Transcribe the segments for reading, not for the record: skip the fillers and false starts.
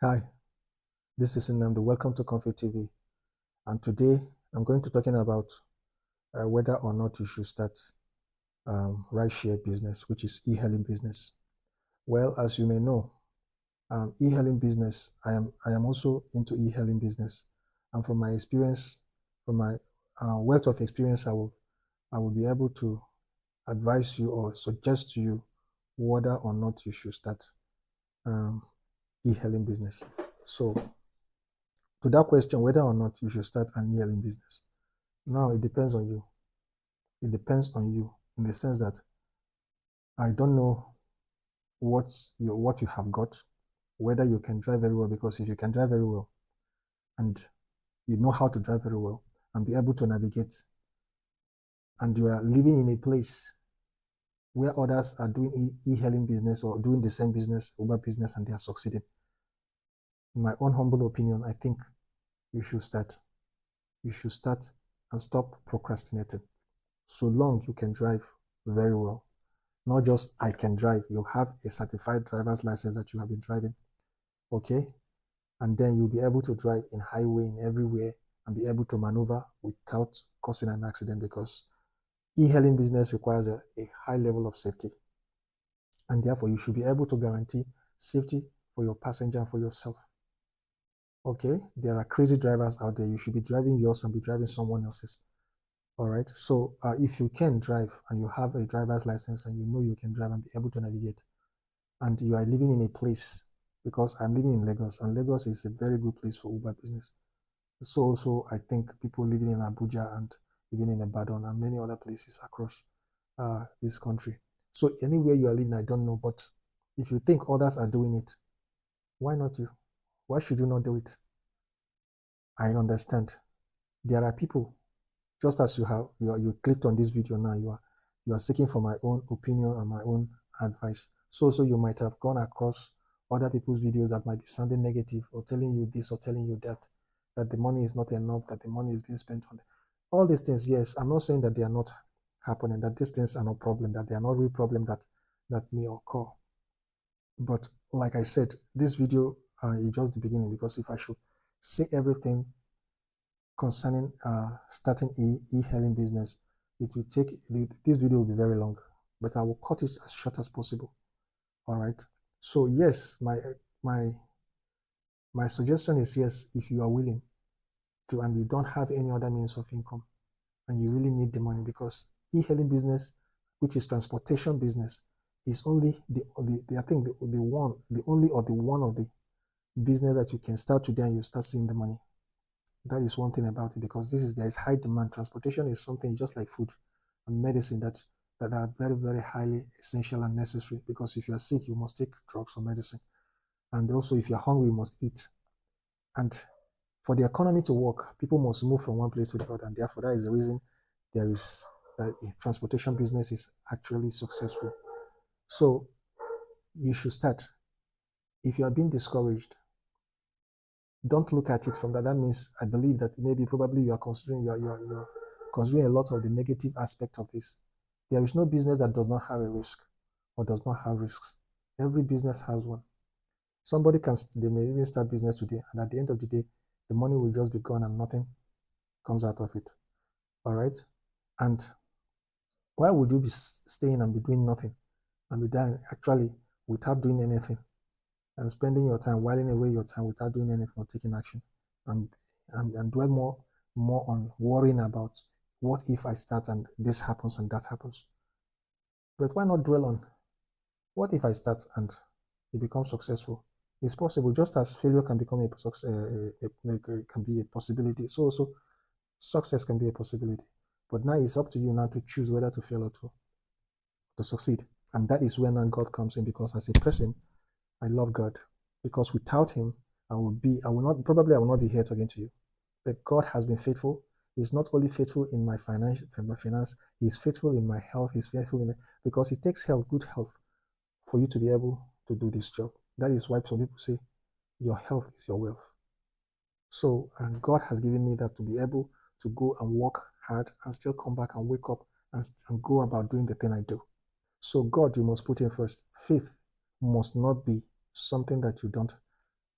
Hi, this is Nnamdi. Welcome to Comfy TV. And today I'm going to talking about whether or not you should start rideshare business, which is e-hailing business. Well, as you may know, e-hailing business. I am also into e-hailing business, and from my experience, from my wealth of experience, I will be able to advise you or suggest to you whether or not you should start um, e-hailing business. So, to that question, whether or not you should start an e-hailing business. Now it depends on you. It depends on you in the sense that I don't know what you have got, whether you can drive very well. Because if you can drive very well and you know how to drive very well and be able to navigate, and you are living in a place where others are doing e-hailing business or doing the same business, Uber business, and they are succeeding, in my own humble opinion, I think you should start. You should start and stop procrastinating. So long you can drive very well. Not just I can drive, you have a certified driver's license that you have been driving, okay? And then you'll be able to drive in highway, in everywhere, and be able to maneuver without causing an accident, because e-hailing business requires a high level of safety. And therefore, you should be able to guarantee safety for your passenger and for yourself. Okay? There are crazy drivers out there. You should be driving yours and be driving someone else's. All right. So if you can drive and you have a driver's license and you know you can drive and be able to navigate, and you are living in a place, because I'm living in Lagos, and Lagos is a very good place for Uber business. So also, I think people living in Abuja and living in Ibadan and many other places across this country. So anywhere you are living, I don't know, but if you think others are doing it, why not you? Why should you not do it? I understand. There are people, just as you clicked on this video now, you are seeking for my own opinion and my own advice. So you might have gone across other people's videos that might be sounding negative or telling you this or telling you that the money is not enough, that the money is being spent on all these things. Yes, I'm not saying that they are not happening, that these things are not problem, that they are not real problem that may occur. But like I said, this video is just the beginning, because if I should say everything concerning starting e-hailing business, it will take, this video will be very long, but I will cut it as short as possible. All right. So yes, my my suggestion is, yes, if you are willing to and you don't have any other means of income and you really need the money, because e-hailing business, which is transportation business, is only the I think the only or the one of the business that you can start today and you start seeing the money. That is one thing about it, because there is high demand. Transportation is something just like food and medicine that are very, very highly essential and necessary, because if you are sick, you must take drugs or medicine. And also, if you're hungry, you must eat. And for the economy to work, people must move from one place to the other. And therefore, that is the reason there is that transportation business is actually successful. So you should start. If you are being discouraged, don't look at it from that. That means I believe that maybe probably you're considering a lot of the negative aspect of this. There is no business that does not have a risk or does not have risks. Every business has one. Somebody they may even start business today, and at the end of the day, the money will just be gone and nothing comes out of it. All right. And why would you be staying and be doing nothing and be dying actually without doing anything, and spending your time whiling away your time without doing anything or taking action, and and dwell more on worrying about what if I start and this happens and that happens. But why not dwell on what if I start and it becomes successful? It's possible, just as failure can become a success, can be a possibility. So success can be a possibility. But now it's up to you now to choose whether to fail or to succeed. And that is where now God comes in, because as a person, I love God, because without Him, I will not be here talking to you. But God has been faithful. He's not only faithful in my finance, He's faithful in my health. He's faithful because it takes health, good health, for you to be able to do this job. That is why some people say your health is your wealth. So, and God has given me that to be able to go and work hard and still come back and wake up and go about doing the thing I do. So God, you must put in first. Faith must not be something that you don't.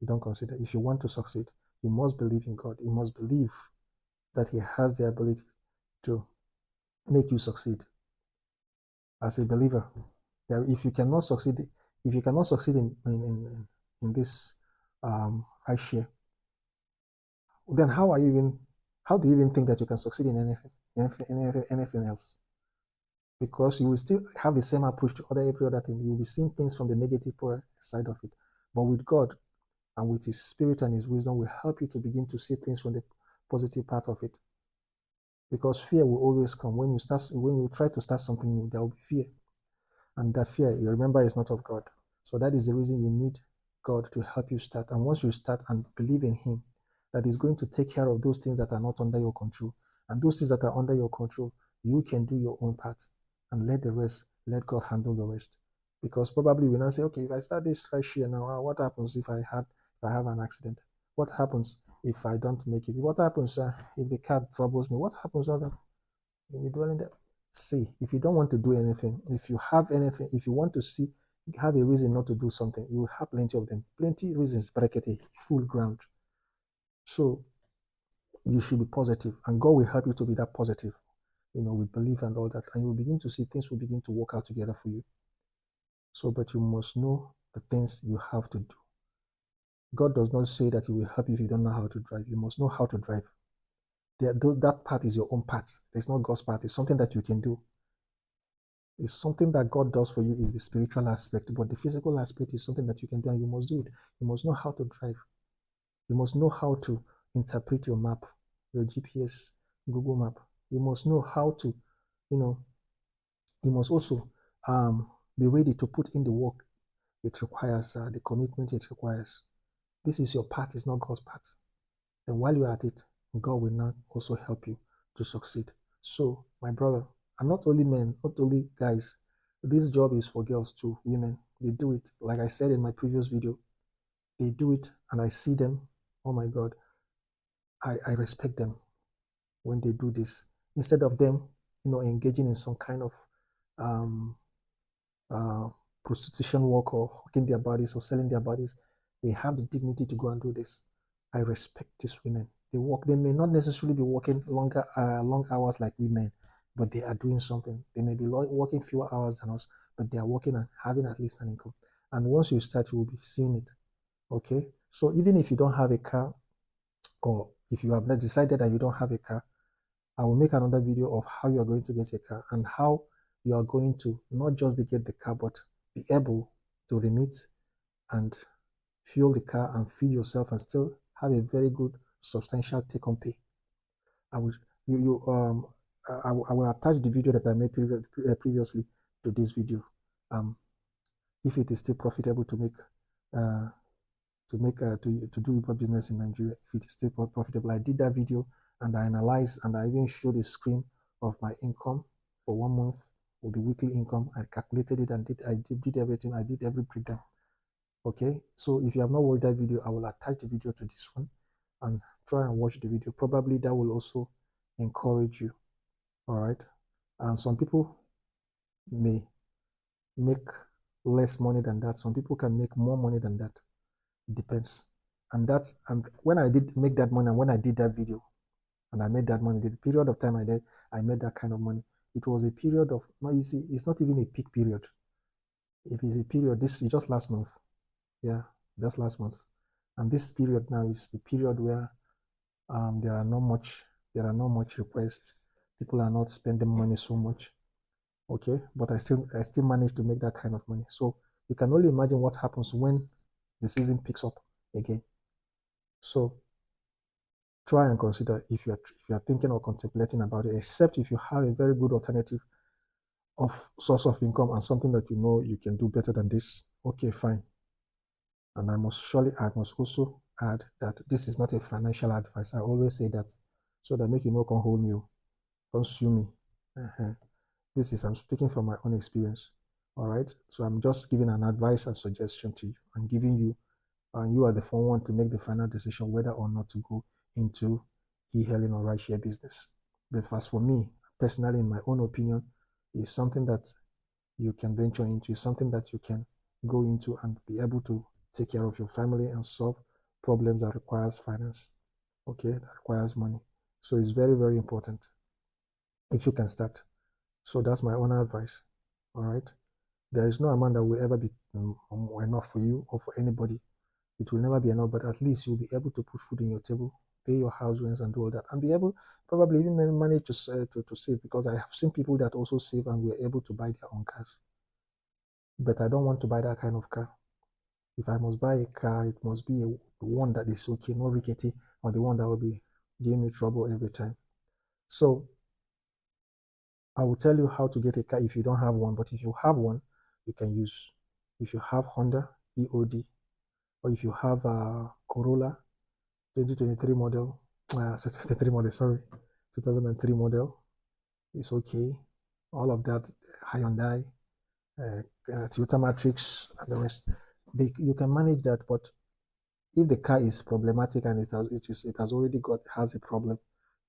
You don't consider. If you want to succeed, you must believe in God. You must believe that He has the ability to make you succeed. As a believer, if you cannot succeed, in this rideshare, then how do you even think that you can succeed in anything else? Because you will still have the same approach to every other thing. You will be seeing things from the negative side of it. But with God and with His Spirit and His wisdom will help you to begin to see things from the positive part of it. Because fear will always come. When you try to start something new, there will be fear. And that fear, you remember, is not of God. So that is the reason you need God to help you start. And once you start and believe in Him, that is going to take care of those things that are not under your control. And those things that are under your control, you can do your own part and let God handle the rest. Because probably we now say, okay, if I start this rideshare now, what happens if I have an accident? What happens if I don't make it? What happens if the car troubles me? What happens other? You'll be dwelling there. See, if you don't want to do anything, if you want to have a reason not to do something, you will have plenty of them. Plenty of reasons, bracket a full ground. So you should be positive, and God will help you to be that positive, with belief and all that. And you will begin to see things will begin to work out together for you. So, but you must know the things you have to do. God does not say that He will help you if you don't know how to drive. You must know how to drive. That part is your own part. It's not God's part. It's something that you can do. It's something that God does for you is the spiritual aspect, but the physical aspect is something that you can do and you must do it. You must know how to drive. You must know how to interpret your map, your GPS, Google map. You must know how to, you know, you must also be ready to put in the work it requires, the commitment it requires. This is your part, it's not God's part. And while you're at it, God will now also help you to succeed. So, my brother, and not only men, not only guys, this job is for girls too, women. They do it. Like I said in my previous video, they do it and I see them. Oh my God, I respect them when they do this. Instead of them, engaging in some kind of um, uh, prostitution work or hooking their bodies or selling their bodies, they have the dignity to go and do this. I respect these women. They work. They may not necessarily be working long hours like we men, but they are doing something. They may be working fewer hours than us, but they are working and having at least an income. And once you start, you will be seeing it. Okay. So even if you don't have a car, or if you have not decided that you don't have a car, I will make another video of how you are going to get a car and how you are going to not just get the car, but be able to remit and fuel the car and feed yourself and still have a very good substantial take-home pay. I will I will attach the video that I made previously to this video. If it is still profitable to make to do Uber business in Nigeria, if it is still profitable. I did that video and I analyzed and I even showed a screen of my income for 1 month with the weekly income. I calculated it and did everything. I did every breakdown. Okay, so if you have not watched that video, I will attach the video to this one and try and watch the video. Probably that will also encourage you. All right, and some people may make less money than that. Some people can make more money than that. It depends. And when I did make that money and when I did that video and I made that money, the period of time I made that kind of money, it was a period of, no, you see, it's not even a peak period. It is a period, this is just last month. Yeah, just last month. And this period now is the period where there are not much requests. People are not spending money so much. Okay, but I still managed to make that kind of money. So you can only imagine what happens when the season picks up again. So try and consider if you are thinking or contemplating about it, except if you have a very good alternative of source of income and something that you know you can do better than this. Okay, fine. And I must also add that this is not a financial advice. I always say that so that make you know can hold me, don't sue me. I'm speaking from my own experience. All right. So I'm just giving an advice and suggestion to you and giving you, and you are the one to make the final decision whether or not to go into e-hailing or rideshare business. But as for me, personally, in my own opinion, is something that you can venture into, is something that you can go into and be able to take care of your family and solve problems that requires finance, okay, that requires money. So it's very, very important if you can start. So that's my own advice. All right. There is no amount that will ever be enough for you or for anybody. It will never be enough, but at least you'll be able to put food in your table, pay your house rents and do all that, and be able probably even manage to save, because I have seen people that also save and were able to buy their own cars. But I don't want to buy that kind of car. If I must buy a car, it must be one that is okay, not rickety, or the one that will be giving me trouble every time. So I will tell you how to get a car if you don't have one, but if you have one, you can use. If you have Honda EOD, or if you have a Corolla 2023 model, 2023 model, sorry, 2003 model, it's okay. All of that, Hyundai, Toyota Matrix, and the rest, you can manage that. But if the car is problematic and it has already has a problem,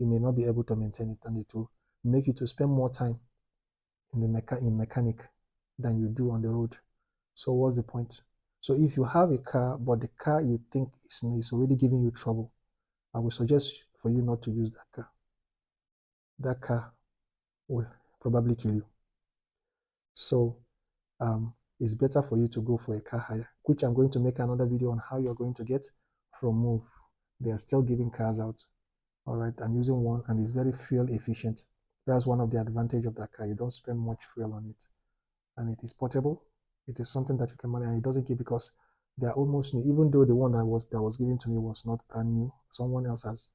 you may not be able to maintain it, and it will make you to spend more time in the mechanic than you do on the road. So what's the point? So if you have a car, but the car you think is already giving you trouble, I would suggest for you not to use that car. That car will probably kill you. So it's better for you to go for a car hire, which I'm going to make another video on how you're going to get from Move. They are still giving cars out. All right, I'm using one and it's very fuel efficient. That's one of the advantage of that car. You don't spend much fuel on it, and it is portable. It is something that you can manage, and it doesn't give, because they are almost new. Even though the one that was given to me was not brand new, someone else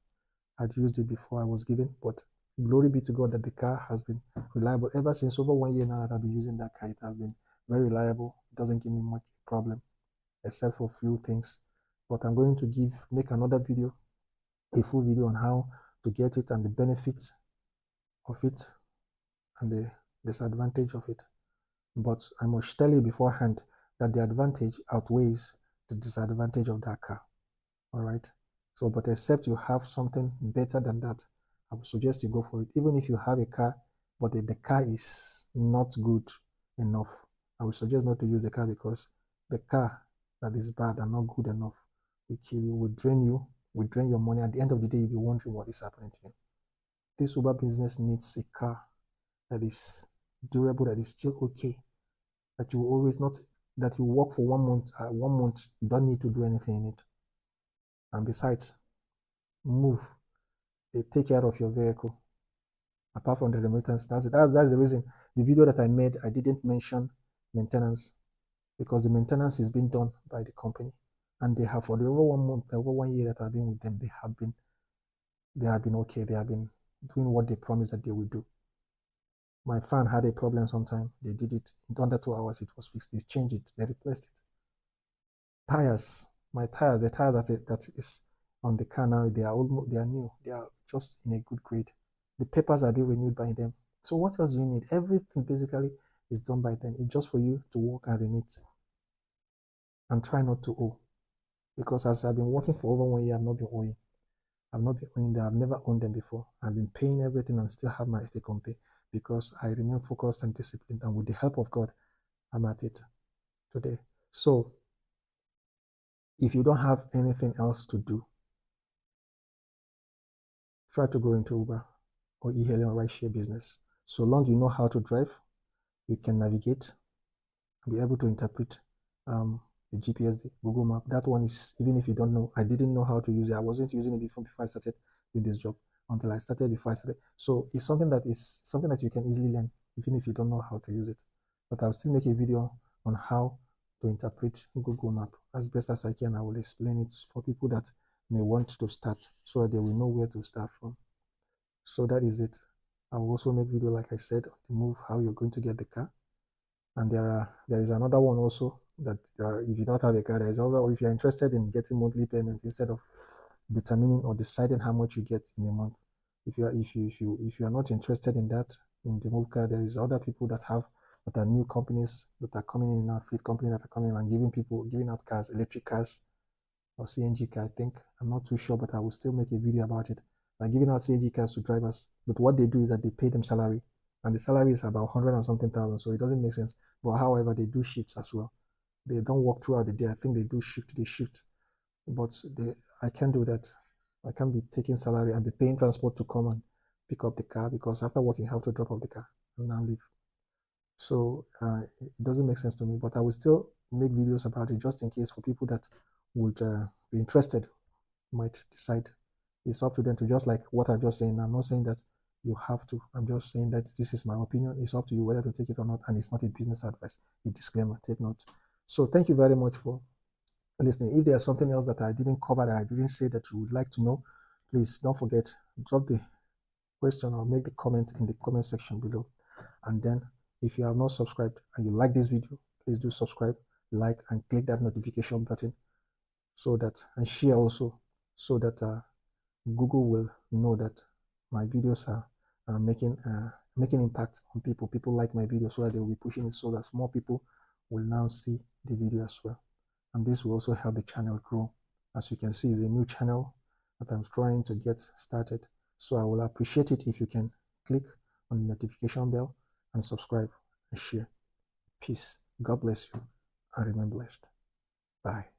had used it before I was given. But glory be to God that the car has been reliable ever since. Over 1 year now that I've been using that car, it has been very reliable. It doesn't give me much problem, except for a few things. But I'm going to make another video, a full video on how to get it and the benefits of it and the disadvantage of it. But I must tell you beforehand that the advantage outweighs the disadvantage of that car. All right. So, but except you have something better than that, I would suggest you go for it. Even if you have a car, but the car is not good enough, I would suggest not to use the car, because the car that is bad and not good enough will kill you, will drain your money. At the end of the day, you'll be wondering what is happening to you. This Uber business needs a car that is durable, that is still okay, that you will always not, that you work for 1 month, 1 month, you don't need to do anything in it. And besides, Move, they take care of your vehicle. Apart from the remittance, that's the reason the video that I made, I didn't mention maintenance, because the maintenance is being done by the company, and they have, for the over 1 month, over 1 year that I've been with them, they have been okay. They have been doing what they promised that they would do. My fan had a problem sometime. They did it in under 2 hours. It was fixed. They changed it. They replaced it. Tires, my tires, the tires that is on the car now, they are new. They are just in a good grade. The papers are being renewed by them. So what else do you need? Everything basically is done by them. It's just for you to work and remit and try not to owe. Because as I've been working for over 1 year, I've not been owing. I've not been owing them. I've never owned them before. I've been paying everything and still have my take on pay, because I remain focused and disciplined. And with the help of God, I'm at it today. So if you don't have anything else to do, try to go into Uber or e-hailing or rideshare business. So long you know how to drive, you can navigate and be able to interpret the GPS, the Google map. That one is, even if you don't know, I didn't know how to use it. I wasn't using it before I started with this job, until I started before I started. So it's something that you can easily learn, even if you don't know how to use it. But I'll still make a video on how to interpret Google map as best as I can. I will explain it for people that may want to start, so that they will know where to start from. So that is it. I will also make video, like I said, on the Move, how you're going to get the car. And there is another one also, that if you don't have a car, there is also, if you're interested in getting monthly payment instead of determining or deciding how much you get in a month. If you are not interested in that, in the Move car, there is other people that are new companies that are coming in now, fleet company that are coming in and giving out cars, electric cars or CNG car, I think. I'm not too sure, but I will still make a video about it. They're giving out CNG cars to drivers, but what they do is that they pay them salary, and the salary is about 100 and something thousand, so it doesn't make sense. But however, they do shifts as well. They don't work throughout the day. I think they do shift, but I can't do that. I can't be taking salary and be paying transport to come and pick up the car, because after working, I have to drop off the car and now leave. So it doesn't make sense to me, but I will still make videos about it just in case for people that would be interested, might decide. It's up to them to, just like what I'm just saying. I'm not saying that you have to. I'm just saying that this is my opinion. It's up to you whether to take it or not, and it's not a business advice. A disclaimer, take note. So thank you very much for listening. If there's something else that I didn't cover, that I didn't say, that you would like to know, please don't forget, drop the question or make the comment in the comment section below. And then if you have not subscribed and you like this video, please do subscribe, like, and click that notification button, so that, and share also, so that Google will know that my videos are making impact on people. People like my video, so that they will be pushing it, so that more people will now see the video as well. And this will also help the channel grow. As you can see, it's a new channel that I'm trying to get started. So I will appreciate it if you can click on the notification bell and subscribe and share. Peace. God bless you, and remain blessed. Bye.